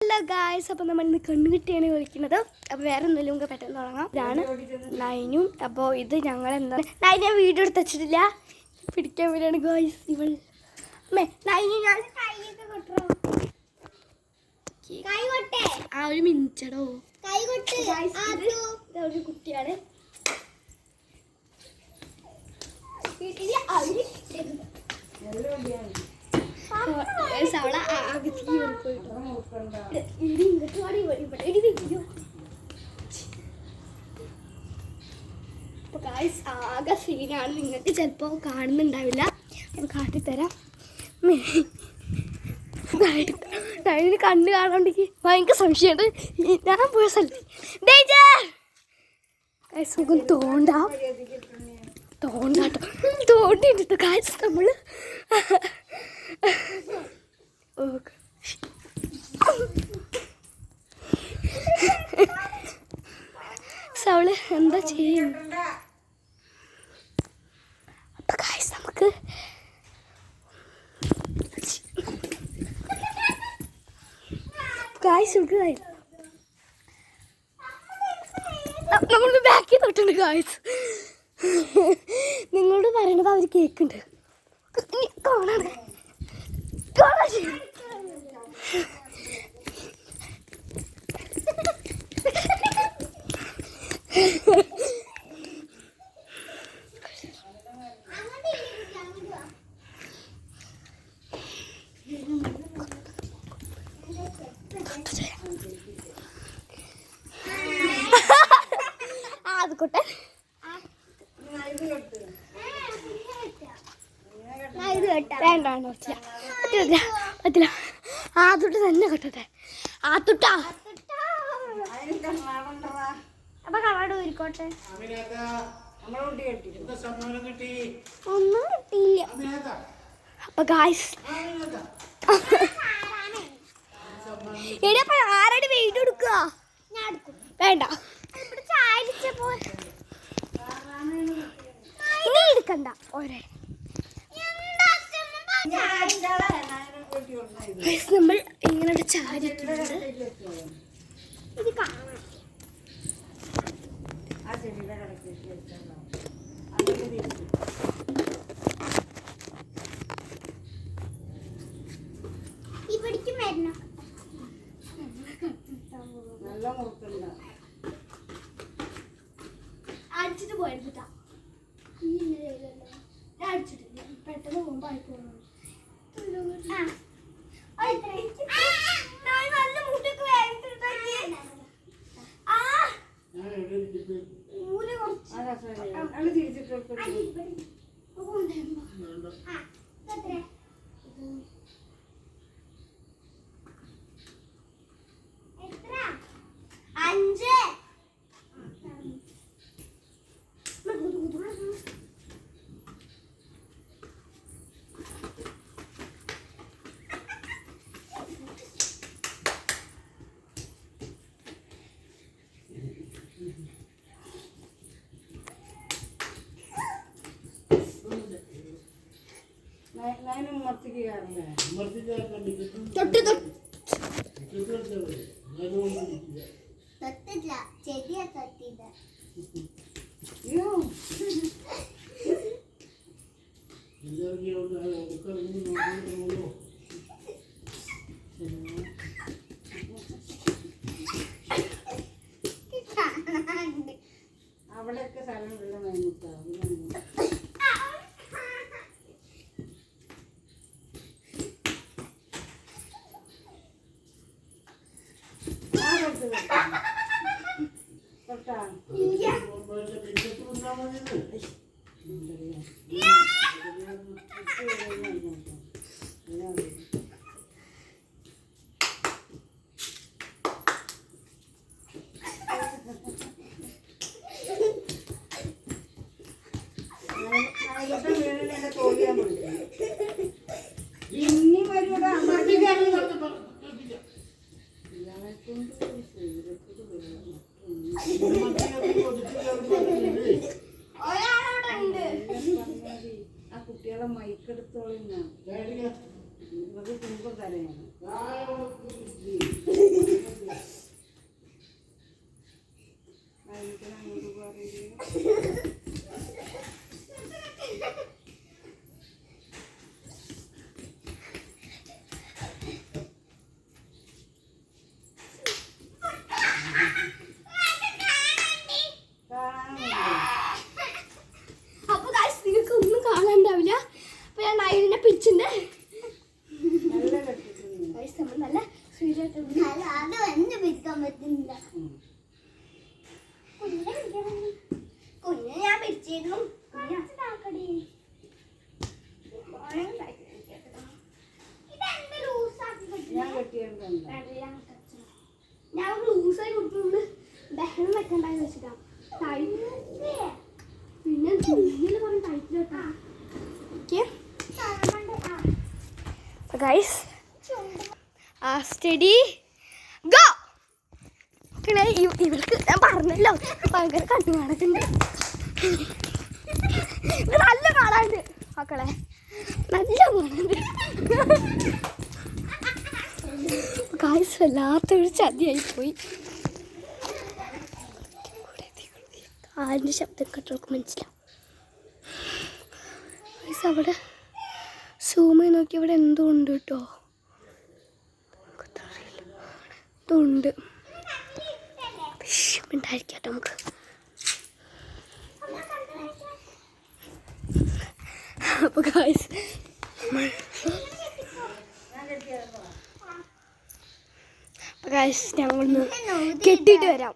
Hello guys, അപ്പോൾ നമ്മൾ ഇന്ന് കണ്ണുകിട്ടിയാണ് വിളിക്കുന്നത്. അപ്പോൾ വേറെ ഒന്നുമില്ല, നമുക്ക് പെട്ടെന്ന് തുടങ്ങാം. ഇതാണ് നൈനും. അപ്പോൾ ഇത് ഞങ്ങൾ എന്താണ് നൈൻ ഞാൻ വീഡിയോ എടുത്ത് വെച്ചിട്ടില്ല, പിടിക്കാൻ വേണ്ടിയാണ് ഗായ്സ്. ഇവൾ അമ്മേ നൈനു ഞാൻ ആ ഒരു മിനിച്ചടോ ഒരു കുട്ടിയാണ്. ആകെ സീനാണ്, നിങ്ങൾക്ക് ചിലപ്പോൾ കാണുന്നുണ്ടാവില്ല, അത് കാട്ടിത്തരാം. അതിന് കണ്ണ് കാണാണ്ടെങ്കിൽ ഭയങ്കര സംശയമുണ്ട്. ഞാൻ പോയ സ്ഥലത്ത് സുഖം തോണ്ടിട്ട് കാഴ്ച നമ്മള് അവള് എന്താ ചെയ്യും. അപ്പൊ കാഴ്ച നമുക്ക് നമ്മൾ ബാക്കിൽ തൊട്ടുണ്ട് കാഴ്ച. നിങ്ങളോട് പറയണത് അവർ കേൾക്കുന്നുണ്ട്. കാണാണ് ആദ്യക്കോട്ടെ പറ്റില്ല. ആദ്യട്ട് തന്നെ കെട്ടട്ടെ. ആത്തുട്ടാ അപ്പൊ കളാട് ഊരിക്കോട്ടെ. ഒന്നും കിട്ടിയില്ല. അപ്പൊ ഗായ്സ് എടിയപ്പ ആരാട് വെയിറ്റ് എടുക്കുക? വേണ്ട, ഇനി എടുക്കണ്ട. ഓരേ നമ്മൾ ഇങ്ങനെ ചാരിട്ടുണ്ട്. ഇത് കാണാം. ഇവിടേക്കും വരണം. അടിച്ചിട്ട് പോയിരുന്നിട്ടാ. അടിച്ചിട്ടില്ല, പെട്ടെന്ന് പോകുമ്പോ ആയിക്കോളൂ. അവിടെയൊക്കെ സ്ഥലമുള്ള ഇനി വരൂടാ. ആ കുട്ടികളെ മൈക്കെടുത്തോളം ഞാൻ തുമ്പ തരയാണ്. കുഞ്ഞ് ഞാൻ പിടിച്ചിരുന്നു. ഞാൻ ലൂസായി കൊടുക്കുന്നുണ്ട്. ബഹളം വെക്കണ്ടെന്ന് വെച്ചിട്ടാ. പിന്നെ പറഞ്ഞ ടൈറ്റിലോട്ടാ. Guys study go. ഇവർക്ക് ഞാൻ പറഞ്ഞല്ലോ ഭയങ്കര കണ്ണു കാണുന്നുണ്ട്. നല്ല കാണാണ്ട് മക്കളെ, നല്ല കാണാണ്ട്. ഗൈസ് വല്ലാത്തൊരു ചതിയായിപ്പോയി. കാലിൻ്റെ ശബ്ദം കേട്ടവർക്ക് മനസ്സിലാവും. ഗൈസ് അവിടെ സൂമായി നോക്കി ഇവിടെ എന്തോ ഉണ്ട് കേട്ടോ. ഇതുണ്ട് ഉണ്ടായിരിക്കട്ടെ നമുക്ക്. അപ്പോൾ ഗൈസ് ഞങ്ങളൊന്ന് കെട്ടിയിട്ട് വരാം.